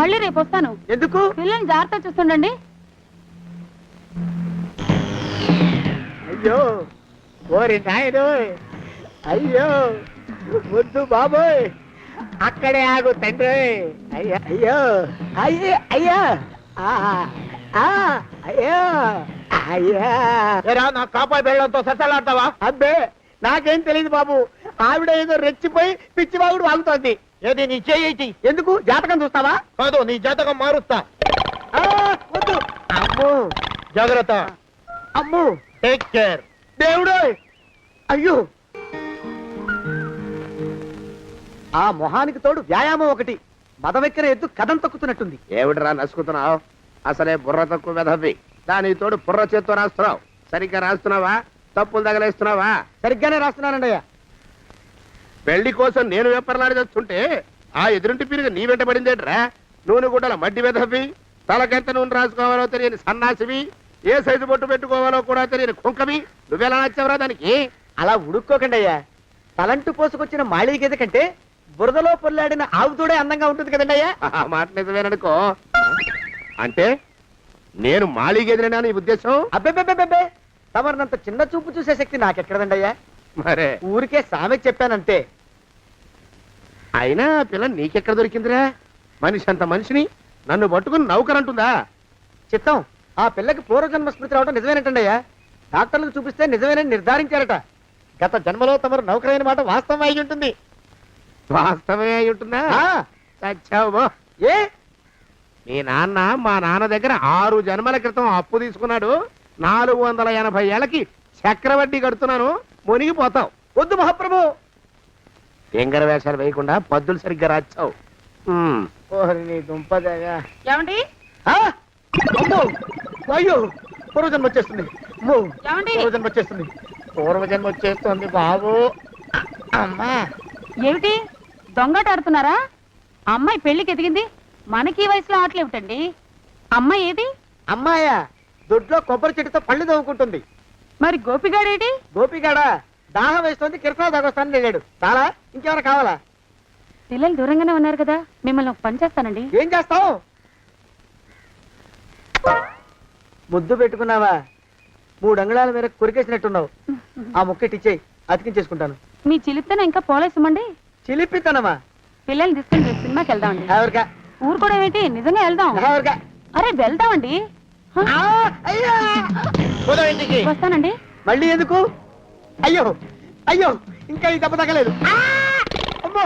మళ్ళీ రేపు వస్తాను. ఎందుకు? పిల్లల్ని జాగ్రత్త చూస్తుండండి. అయ్యో ఓరి నాయను, అయ్యో వద్దు బాబోయ్, అక్కడే ఆగు తండ్రి. అయ్యా అయ్యో, అయ్యో అయ్యా, అయ్యో అయ్యా. నా కాపాయి బెళ్ళంతో సత్తలాడతావా? అబ్బే, నాకేం తెలియదు బాబు. ఆవిడ ఏదో రెచ్చిపోయి పిచ్చివాగుడు వాగుతోంది. ఏది నీ చేయి? ఎందుకు? జాతకం చూస్తావా? కాదు, నీ జాతకం మారుస్తా. వద్దు. అమ్మో, జాగ్రత్త. అమ్మో, టేక్ కేర్. దేవుడు. అయ్యో, ఆ మొహానికి తోడు వ్యాయామం ఒకటి. మదవెక్కిన ఎద్దు కథం తొక్కుతున్నట్టుంది. ఏమిటిరా నసుకుతున్నావు? అసలే బుర్ర తక్కువ వెధవి. దాని తోడు బుర్ర చేత్తో రాస్తున్నావు. సరిగ్గా రాస్తున్నావా? తప్పులు తగలేస్తున్నావా? సరిగ్గానే రాస్తున్నానండి అయ్యా. పెళ్లి కోసం నేను వెప్పర్లాడి చేస్తుంటే ఆ ఎదురింటి పిరిగి నీ వెంట పడిందేట్రా? నూనె గుడ్డల మడ్డి వెధవి, తలకెంత నూనె రాసుకోవాలో తెలియని సన్నాసివి, ఏ సైజు బొట్టు పెట్టుకోవాలో కూడా తెలియని కుంకవి. నువ్వెలా నచ్చావురా దానికి? అలా ఉడుక్కోకండి అయ్యా. తలంటు పోసుకొచ్చిన మాళీ గేదె కంటే బురదలో పొల్లాడిన ఆవుతోడే అందంగా ఉంటుంది కదండి అయ్యా. ఆ మాట నిజమేననుకో. అంటే నేను మాళీగేదినా నీ ఉద్దేశం? అబ్బెబ్బెబ్బెబ్బే, తమరినంత చిన్న చూపు చూసే శక్తి నాకెక్కడదండి అయ్యా. మరే ఊరికే సామె చెప్పానంతే. అయినా ఆ పిల్ల నీకెక్కడ దొరికిందిరా? మనిషి అంత మనిషిని నన్ను పట్టుకుని నౌకరంటుందా? చిత్తం ఆ పిల్లకి పూర్వజన్మ స్మృతి రావడం నిజమేనటండి అయ్యా. డాక్టర్లకు చూపిస్తే నిజమేనని నిర్ధారించారట. గత జన్మలో తమరు నౌకరైన మాట వాస్తవం అయి ఉంటుంది. వాస్తవమే అయి ఉంటుందా? చచ్చావు. ఏ మీ నాన్న మా నాన్న దగ్గర 6 జన్మల క్రితం అప్పు తీసుకున్నాడు. 480 ఏళ్ళకి చక్రవడ్డీ కడుతున్నాను. మునిగిపోతావు. వద్దు మహాప్రభు. ఎంగర వేషాలు వేయకుండా పద్దులు సరిగ్గా రాచావు. ఓహరి నీ దుంపదగా. ఏమండి అమ్మో అయ్యో పూర్వజన్మ వచ్చేస్తుంది. అమ్మో ఏమండి? పూర్వజన్మ వచ్చేస్తుంది. పూర్వజన్మ వచ్చేస్తుంది బాబు. అమ్మా ఏమిటి దొంగట ఆడుతున్నారా? అమ్మాయి పెళ్లికి ఎదిగింది, మనకి ఈ వయసులో ఆటలేమిటండి? అమ్మాయి ఏది? అమ్మాయా దొడ్లో కొబ్బరి చెట్టుతో పళ్ళు తవ్వుకుంటుంది. మరి గోపిగాడేటి? గోపిగాడ దాహం వేస్తుంది, కిరసా దాగొస్తానని వెళ్ళాడు. చాలా ఇంకేమైనా కావాలా? పిల్లలు దూరంగానే ఉన్నారు కదా, మిమ్మల్ని ఒక పని చేస్తానండి. ఏం చేస్తావు? ముద్దు పెట్టుకున్నావా? 3 అంగుళాల మేర కొరికేసినట్టున్నావు. ఆ ముక్కటిచ్చేయి, అతికించేసుకుంటాను. మీ చిలిపితేనే ఇంకా పోలేసమండి. చిలిపితనమా? పిల్లల్ని తీసుకుని రేపు సినిమాకి వెళ్దామండి. ఎవరికా? ఊరు కూడా ఏంటి, నిజంగా వెళ్దాం. ఎవరికా? అరే వెళ్దామండి. హ, అయ్యా పోదాం ఇంటికి. వస్తానండి. మళ్ళీ ఎందుకు? అయ్యో అయ్యో ఇంకా ఈ దెబ్బ తగ్గలేదు. అమ్మో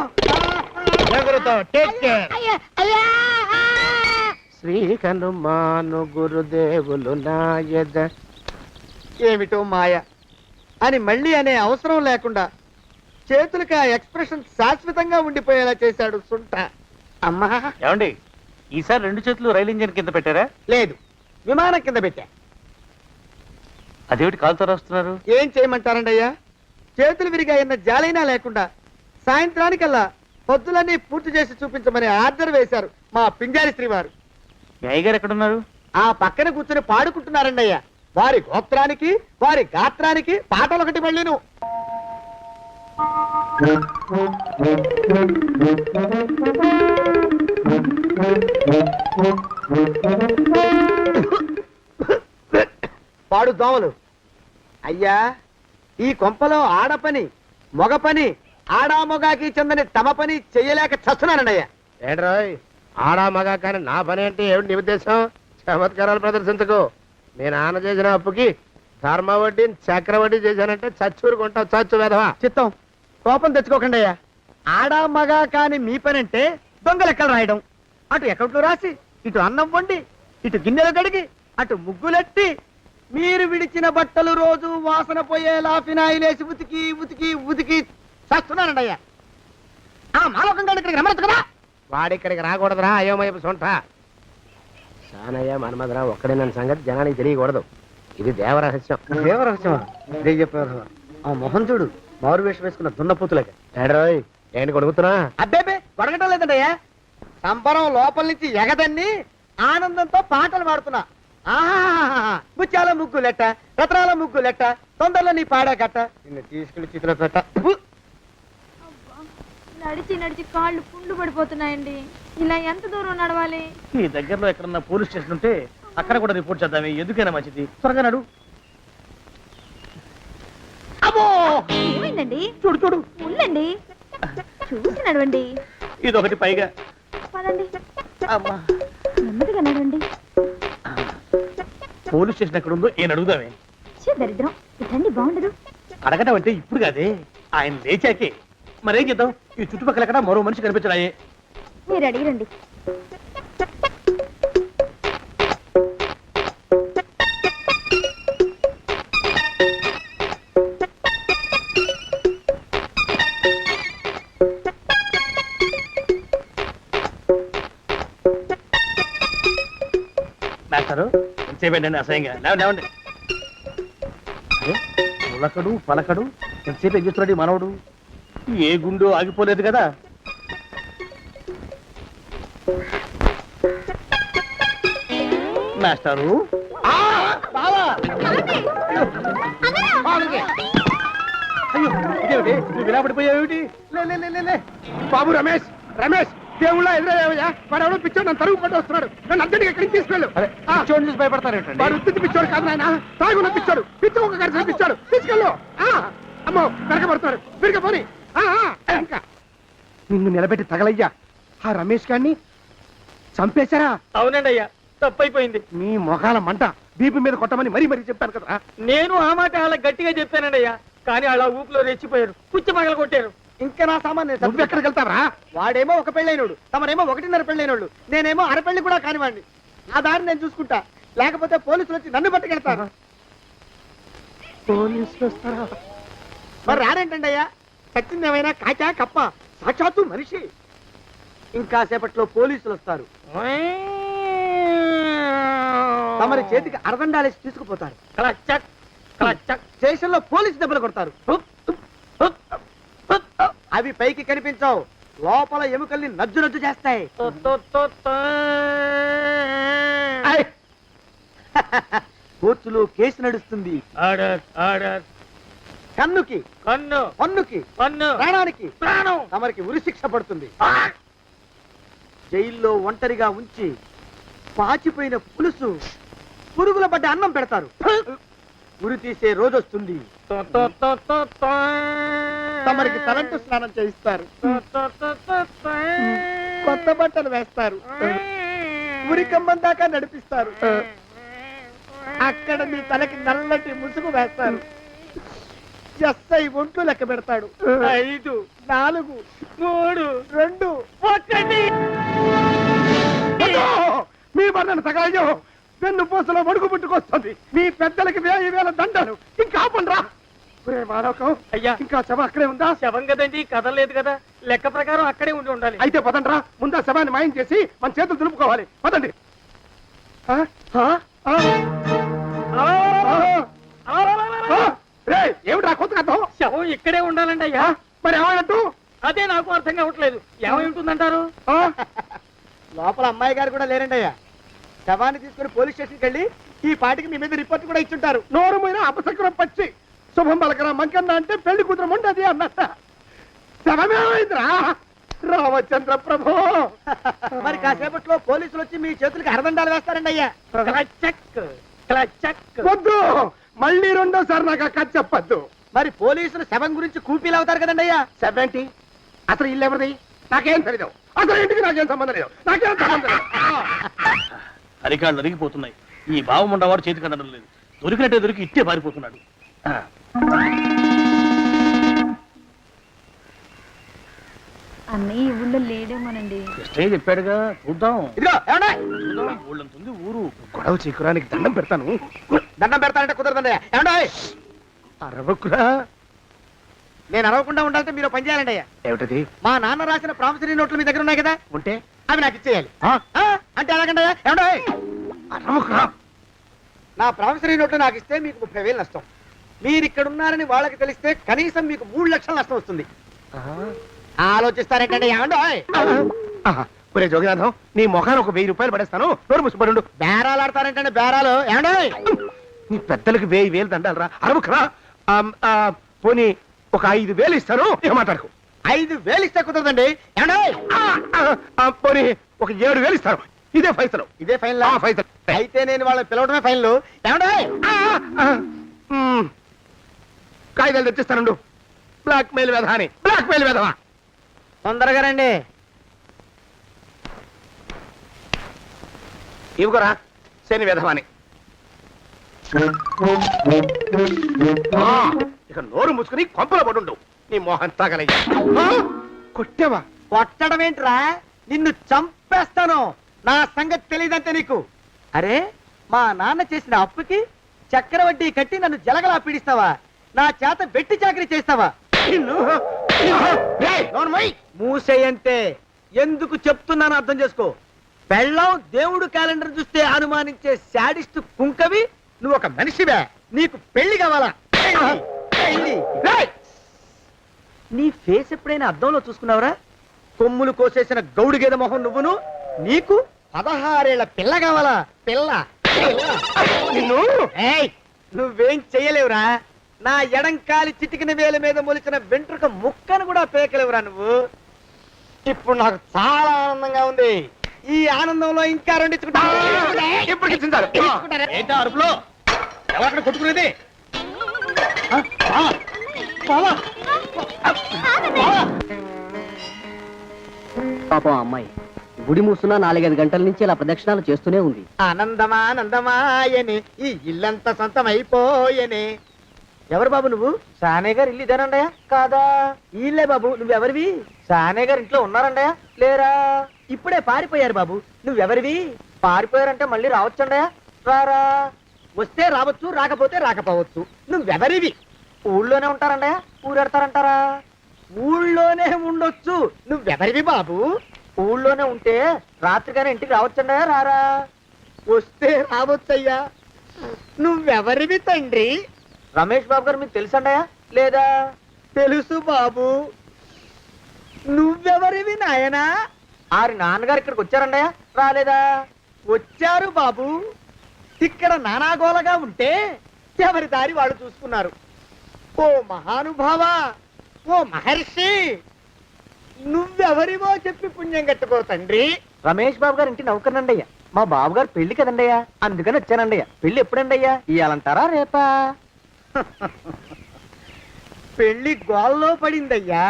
శ్రీ హనుమాను గురుదేవులు నాయద. ఏమిటో మాయ అని మళ్ళీ అనే అవసరం లేకుండా చేతులకి ఆ ఎక్స్ప్రెషన్ శాశ్వతంగా ఉండిపోయేలా చేశాడు సుంట. అమ్మా ఏమండి ఈసారి 2 చేతులు రైలు ఇంజిన్ కింద పెట్టారా? లేదు, విమానం కింద పెట్టా. అదేమిటి కాలుతో రాస్తున్నారు? ఏం చేయమంటారండి అయ్యా? చేతులు విరిగాయన్న జాలైనా లేకుండా సాయంత్రానికల్లా పొద్దులన్నీ పూర్తి చేసి చూపించమని ఆర్డర్ వేశారు మా పింజారి శ్రీ వారు. మీ అయ్యగారు ఎక్కడున్నారు? ఆ పక్కన కూర్చుని పాడుకుంటున్నారండి అయ్యా. వారి గోత్రానికి వారి గాత్రానికి పాటలు ఒకటి మళ్ళీను. పాడు దోమలు. అయ్యా ఈ కొంపలో ఆడపని మొగ పని ఆడా మొగాకి చెందని తమ పని చెయ్యలేక చస్తున్నానండి అయ్యా. ఏంట్రాయ్ ఆడా మగా కానీ నా పని అంటే ఏమిటి నీ ఉద్దేశం? చమత్కారాలు ప్రదర్శించకు. మీ నాన్న చేసిన అప్పుకి ధర్మ వడ్డీ చక్ర వడ్డీ చేశానంటే చచ్చూరుకుంటావు. చచ్చు వెధవా. చిత్తం కోపం తెచ్చుకోకండి అయ్యా. ఆడా మగా కాని మీ పని అంటే దొంగ లెక్కలు రాయడం. అటు అకౌంట్లో రాసి, ఇటు అన్నం వండి, ఇటు గిన్నెలు కడిగి, అటు ముగ్గులెట్టి, మీరు విడిచిన బట్టలు రోజు వాసన పోయేలా ఫినాయిలేసి ఉతికి ఉతికి ఉతికి చేస్తున్నానండి అయ్యా. ఆ మాలోకం గారి ఇక్కడికి రమ్మచ్చు కదా. వాడిక్కడికి రాకూడదురా అయోమయపు సొంట. సానయ్య మన్మధరా ఒక్కడే నన్ను సంగతి జనానికి తెలియకూడదు. ఇది దేవరహస్యం. దేవరహస్యమా? ఆ మొహం చూడు, మారు వేషం వేసుకున్న దున్నపోతులకి. ఏడ్రోయ్ ఏంటి కొడుకుతున్నా? అబ్బేబే గొడగటం లేదండి అయ్యా. సంబరం లోపల నుంచి ఎగదన్ని ఆనందంతో పాటలు పాడుతున్నా. ఆహా ముత్యాల ముగ్గులెట్ట, రత్నాల ముగ్గులెట్ట, తొందరలో నీ పాడా కట్ట, నిన్ను తీసుకెళ్లి చిత్ర పెట్ట. నడిచి నడిచి కాళ్ళు పుండ్లు పడిపోతున్నాయండి. ఇలా ఎంత దూరం నడవాలి? ఈ దగ్గరలో ఎక్కడన్నా పోలీస్ స్టేషన్ ఉంటే అక్కడ కూడా రిపోర్ట్ చేద్దామే, ఎందుకైనా మంచిది. త్వరగా నడు. అమ్మో ఏమైందండి? చూడు చూడు, ఉండండి, చూసి నడవండి. ఇదొకటి పైగా. పదండి, అమ్మా, నెమ్మదిగా నడవండి. పోలీస్ స్టేషన్ ఎక్కడ ఉందో ఏం అడుగుదామే. దరిద్రం, ఇటండి బాగుండదు. అడగటం అంటే ఇప్పుడు కాదే, ఆయన లేచాకే. మరేం చేద్దాం, ఈ చుట్టుపక్కల ఎక్కడ మరో మనిషి కనిపించడాయే. మీరు అడిగిరండి. మాస్టారు ఎంతసేపండి అసహ్యంగా లేవండి. అరే పులకడు పలకడు ఎంతసేపు ఏం చేస్తున్నాడు మనవడు? ఏ గుండు ఆగిపోలేదు కదా. మాస్టారు అయ్యో ఇదేమిటి, నువ్వు ఇలా పడిపోయావేమిటి? లే. బాబు రమేష్ రమేష్ దేవుళ్ళ ఎదురయ్యా. వాడు ఎవడో పిచ్చోడు నన్ను తరుగు పట్టి వస్తున్నాడు. నన్ను అర్జెంట్గా ఎక్కడికి తీసుకెళ్ళు. చూడండి చూసి భయపడతారేంటండి? వాడు ఉత్తి పిచ్చోడు కాదు నాయన, తాగున్న పిచ్చాడు, పిచ్చి ఒక గడిచిన పిచ్చాడు. తీసుకెళ్ళు. అమ్మో వెనకబడుతున్నాడు. విరిగా పోని. ఇంకా నిన్ను నిలబెట్టి తగలయ్యా. ఆ రమేష్ గారిని చంపేశారా? అవునండి అయ్యా, తప్పైపోయింది. నీ మొఖాల మంట బీపీ మీద కొట్టమని మరీ మరీ చెప్పాను కదా. నేను ఆ మాట అలా గట్టిగా చెప్పానండి అయ్యా, కానీ అలా ఊపిలో రెచ్చిపోయారు, పుచ్చి పగల కొట్టారు. ఇంకా నా సామాన్ నేను నువ్వు ఎక్కడికి వెళ్తావరా? వాడేమో ఒక పెళ్ళైనోడు, తమరేమో 1.5 పెళ్ళైనోళ్ళు, నేనేమో అరపెళ్ళి కూడా కానివ్వండి. ఆ దారి నేను చూసుకుంటా, లేకపోతే పోలీసులు వచ్చి నన్ను పట్టుకెళ్తారు. పోలీసులు వస్తారా? మరి రారేంటండి అయ్యా, చచ్చింది ఏమైనా కాచా కప్ప, సాక్షాత్తు మనిషి. ఇంకా సేపట్లో పోలీసులు వస్తారు, తమరి చేతికి అరదండాలేసి తీసుకుపోతారు. క్లచక్ క్లచక్. స్టేషన్ లో పోలీసు దెబ్బలు కొడతారు. అవి పైకి కనిపించవు, లోపల ఎముకల్ని నజ్జు నజ్జు చేస్తాయి. కోర్టులో కేసు నడుస్తుంది. Order order. కన్నుకి కన్ను పన్నుకి పన్ను ప్రాణానికి ప్రాణం. తమరికి ఉరిశిక్ష పడుతుంది. జైల్లో ఒంటరిగా ఉంచి పాచిపోయిన పులుసు, పురుగుల పడ్డ అన్నం పెడతారు. ఉరి తీసే రోజు వస్తుంది. తమరికి తలంటు స్నానం చేయిస్తారు, కొత్త బట్టలు వేస్తారు, ఉరికంబం దాకా నడిపిస్తారు. అక్కడ మీ తలకి నల్లటి ముసుగు వేస్తారు. ఎస్ఐ ఒంట్లు లెక్క పెడతాడు. 5 4 3 2 1. మీ వర్ణన సగాయం వెన్ను పూసలో వడుగు పుట్టుకొస్తుంది. మీ పెద్దలకి 1000 దండాలు. ఇంకా ఆపండ్రా. మానవకం అయ్యా, ఇంకా శవం అక్కడే ఉందా? శవం కదండి, కదలేదు కదా, లెక్క ప్రకారం అక్కడే ఉండి ఉండాలి. అయితే పదండ్రా, ముందా శవాన్ని మాయం చేసి మన చేతులు దులుపుకోవాలి. పదండి. ఏమిట్రా కొత్త కథ? శవం ఇక్కడే ఉండాలండి అయ్యా. మరి ఏమైనట్టు? అదే నాకు అర్థం కావట్లేదు. ఏమై ఉంటుందంటారు? లోపల అమ్మాయి గారు కూడా లేరండి అయ్యా. శవాన్ని తీసుకుని పోలీస్ స్టేషన్కి వెళ్ళి ఈ పాటికి మీ మీద రిపోర్ట్ కూడా ఇచ్చుంటారు. నోరు మీద అపశకురం పచ్చి శుభం పలకరా మంకన్న అంటే పెళ్లి కూతురం ఉండదు అన్నట్ట. శవమేమైందిరా? రామచంద్ర ప్రభు. మరి కాసేపట్లో పోలీసులు వచ్చి మీ చేతులకి అరదండాలు వేస్తారండి అయ్యా. క్లచక్ క్లచక్. వద్దు, మళ్ళీ రెండోసారి నాకు కథ చెప్పద్దు. మరి పోలీసులు శవం గురించి కూపీలు అవుతారు కదండి అయ్యా. సెవెంటీ అసలు ఇల్లు ఎవరిది? నాకేం తెలియదు. అసలు ఇంటికి నాకేం సంబంధం లేదు. నాకేం సంబంధం లేదు. అరికాళ్ళు అరిగిపోతున్నాయి. ఈ బావముండవాడు చేతికి అందడం లేదు. దొరికినట్టే దొరికి ఇట్టే పారిపోతున్నాడు. అన్నయ్య ఊళ్ళో లేడేమోనండి. కృష్ణయ్య చెప్పాడుగా, చూద్దాం. ఇదిగో ఏమండి, ఊళ్ళంతుంది ఊరు. గొడవ చీకురానికి దండం పెడతాను. దండం పెడతానంటే కుదరదండి అయ్యా. ఏమండి, అరవకురా. నేను అరవకుండా ఉండాలంటే మీరు పని చేయాలండి అయ్యా. ఏమిటది? మా నాన్న రాసిన ప్రామిసరీ నోట్లు మీ దగ్గర ఉన్నాయి కదా, ఉంటే అవి నాకు ఇచ్చేయాలి. అంటే ఎలాగండి అయ్యా? ఏమండి, అరవకురా. నా ప్రామిసరీ నోట్లు నాకు ఇస్తే మీకు 30,000 నష్టం. మీరు ఇక్కడ ఉన్నారని వాళ్ళకి తెలిస్తే కనీసం మీకు 3 లక్షల నష్టం వస్తుంది. ఆలోచిస్తారేంటండి? ఏమండి, ఒరే జోగినాథం, నీ మొఖాన్ని ఒక 1000 రూపాయలు పడేస్తాను. నోరు ముసుపడు. బేరాలు ఆడతారేంటండి? బేరాలు ఏమండి? నీ పెద్దలకి 1000 దండాలరా. అరవకురా. పోనీ ఒక 5,000 ఇస్తాను. ఏమాటాడుకో. 5,000 ఇస్తే కుదరదండి. ఏమండి, పోనీ ఒక 7,000 ఇస్తాను. ఇదే ఫైసలు. ఇదే ఫైన్. ఫైసలు. అయితే నేను వాళ్ళని పిలవడమే ఫైన్లు. ఏమండి, కాగితాలు తెచ్చిస్తానండు. బ్లాక్ మెయిల్ వెధవాని. బ్లాక్ మెయిల్ వెధవా. తొందరగా రండి. ఇవ్వరా శని వెధవాని. ఇక నోరు ముసుకుని కొంపల పడుండు. నీ మోహన్ తాగలయ్యా. కొట్టావా? కొట్టడం ఏంట్రా, నిన్ను చంపేస్తాను. నా సంగతి తెలియదంటే నీకు. అరే, మా నాన్న చేసిన అప్పుకి చక్రవడ్డీ కట్టి నన్ను జలగలా పీడిస్తావా? నా చేత వెట్టి చాకరీ చేస్తావా? మూసేయంటే ఎందుకు చెప్తున్నాను అర్థం చేసుకో. పెళ్ళం దేవుడు క్యాలెండర్ చూస్తే అనుమానించే శాడిస్ట్ కుంకవి నువ్వు ఒక మనిషివే. నీకు పెళ్లి కావాలా? పెళ్లి. నీ ఫేస్ ఎప్పుడైనా అద్దంలో చూసుకున్నావురా? కొమ్ములు కోసేసిన గౌడు గేదె మొహం నువ్వును. నీకు 16 ఏళ్ల పిల్ల కావాలా? పిల్ల. నిన్ను నువ్వేం చెయ్యలేవురా. నా ఎడంకాలి చిటికిన వేల మీద మొలిచిన వెంట్రుక ముక్కను కూడా పేకలేవురా నువ్వు. ఇప్పుడు నాకు చాలా ఆనందంగా ఉంది. ఈ ఆనందంలో ఇంకా రెండించుకుంటా. ఏంటా అరుపులో? ఎవరక్కడ కొట్టుకునేది? పాపం అమ్మాయి గుడి మూస్తున్న 4-5 గంటల నుంచి ఇలా ప్రదక్షిణాలు చేస్తూనే ఉంది. ఆనందమానందమాయని ఈ ఇల్లంతా సొంతం అయిపోయని. ఎవరు బాబు నువ్వు? సానే గారు ఇల్లు ఇదేనండయా కాదా? ఇల్లే బాబు. నువ్వెవరివి? సానే గారు ఇంట్లో ఉన్నారండయా లేరా? ఇప్పుడే పారిపోయారు బాబు. నువ్వెవరివి? పారిపోయారంటే మళ్ళీ రావచ్చండయా రారా? వస్తే రావచ్చు, రాకపోతే రాకపోవచ్చు. నువ్వెవరివి? ఊళ్ళోనే ఉంటారండయా ఊరెడతారంటారా? ఊళ్ళోనే ఉండొచ్చు. నువ్వెవరివి బాబు? ఊళ్ళోనే ఉంటే రాత్రిగానే ఇంటికి రావచ్చండయా రారా? వస్తే రావచ్చయ్యా. నువ్వెవరివి తండ్రి? రమేష్ బాబు గారు మీకు తెలుసండయా లేదా? తెలుసు బాబు. నువ్వెవరివి నాయనా? ఆరి నాన్నగారు ఇక్కడికి వచ్చారండయా రాలేదా? వచ్చారు బాబు. ఇక్కడ నానాగోలగా ఉంటే ఎవరి దారి వాళ్ళు చూసుకున్నారు. ఓ మహానుభావ, ఓ మహర్షి, నువ్వెవరివో చెప్పి పుణ్యం కట్టుకో తండ్రి. రమేష్ బాబు గారు ఇంటి నౌకర్నండయ్యా. మా బాబు గారు పెళ్లి కదండయ్యా, అందుకని వచ్చానండయ్యా. పెళ్లి ఎప్పుడండయ్యా? ఇయ్యాలంటారా రేపా? పెళ్లి గోల్లో పడిందయ్యా.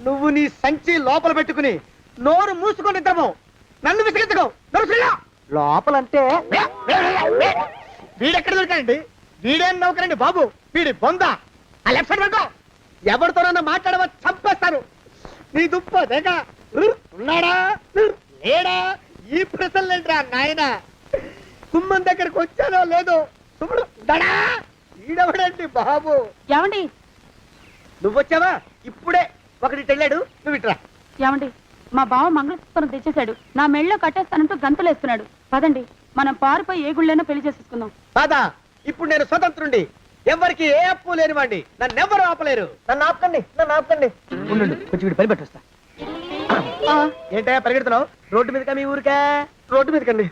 నువ్వు నీ సంచి లోపల పెట్టుకుని నోరు మూసుకొని నిద్రపో. నన్ను విసిగించుకో. లోపలంటే వీడెక్కడ దొరికాడండి? వీడేం నౌకరండి బాబు, వీడి బొంద. ఆ లెఫ్ట్ సైడ్ పడుకో. ఎవరితోనన్నా మాట్లాడవా చంపేస్తారు. నీ దుప్ప దేక ఉన్నాడా లేడా? ఈ ప్రశ్నలేంట్రా నాయన. కుమ్మం దగ్గరకు వచ్చానో లేదో సుమ్ముడు దడా. ఈడవడండి బాబు. ఏమండి నువ్వొచ్చావా? ఇప్పుడే ఒకటి వెళ్ళాడు. నువ్వు ఇట్రా. ఏమండి మా బావ మంగళసూత్రం తెచ్చేశాడు. నా మెళ్ళో కట్టేస్తానంటూ గంతులేస్తున్నాడు. పదండి మనం పారిపోయి ఏ గుళ్ళైనా పెళ్లి చేసేసుకుందాం. కాదా? ఇప్పుడు నేను స్వతంత్రుండి. ఎవరికి ఏ అప్పు లేని వాడిని. నన్ను ఎవరు ఆపలేరు. నన్ను ఆపకండి, నన్ను ఆపకండి. ఉండు కొంచెం వీడి పని పెట్టొస్తా. ఏంటయ్యా పరిగెడుతున్నావు? రోడ్డు మీదకా మీ ఊరికా? రోడ్డు మీదకండి.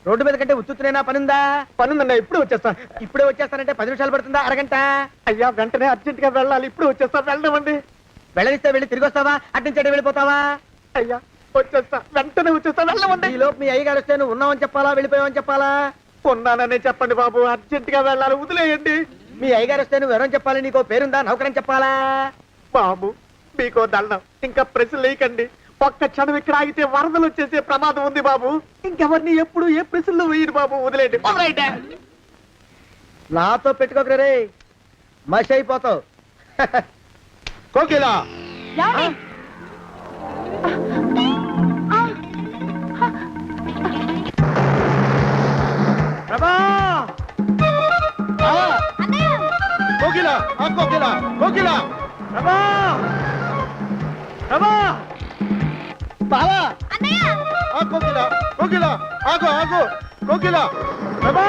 రోడ్డు మీద కంటే ఉత్తునేనా పనుందా? పనుందన్నా. ఇప్పుడు వచ్చేస్తా. ఇప్పుడే వచ్చేస్తానంటే 10 నిమిషాలు పడుతుందా? అరగంట? అయ్యా వెంటనే అర్జెంట్ గా వెళ్ళాలి. ఇప్పుడు వచ్చేస్తా. వెళ్ళమండి. వెళ్ళనిస్తే వెళ్ళి తిరిగి వస్తావా? అడ్డించండి వెళ్ళిపోతావా? అయ్యా వచ్చేస్తా. వెంటనే వచ్చేస్తా. వెళ్ళమండి. ఈ లోపు మీ అయ్యగారు వస్తే నువ్వు ఉన్నావని చెప్పాలా వెళ్ళిపోయావని చెప్పాలా? ఉన్నాననే చెప్పండి బాబు. అర్జెంట్ గా వెళ్ళాలి. వదిలేయండి. మీ అయ్యగారు వస్తే నువ్వు ఎవరని చెప్పాలి? నీకో పేరుందా? నౌకరని చెప్పాలా? బాబు మీకో దండం. ఇంకా ప్రశ్నలు వేయకండి. ఒక్క క్షణం ఇక్కడ ఆగితే వరదలు వచ్చేసే ప్రమాదం ఉంది బాబు. ఇంకెవరిని ఎప్పుడు ఏ ప్రశ్నలు వేయరు బాబు. వదిలేండి. నాతో పెట్టుకోకరే రే, మషి అయిపోతావు. కోకిలా ఏమండి? ప్రభా! కోకిలా కోకిలా కోకిలా ప్రభా! ప్రభా! బావా! కోకిలా కోకిలా ఆగు ఆగు కోకిలా ప్రభా!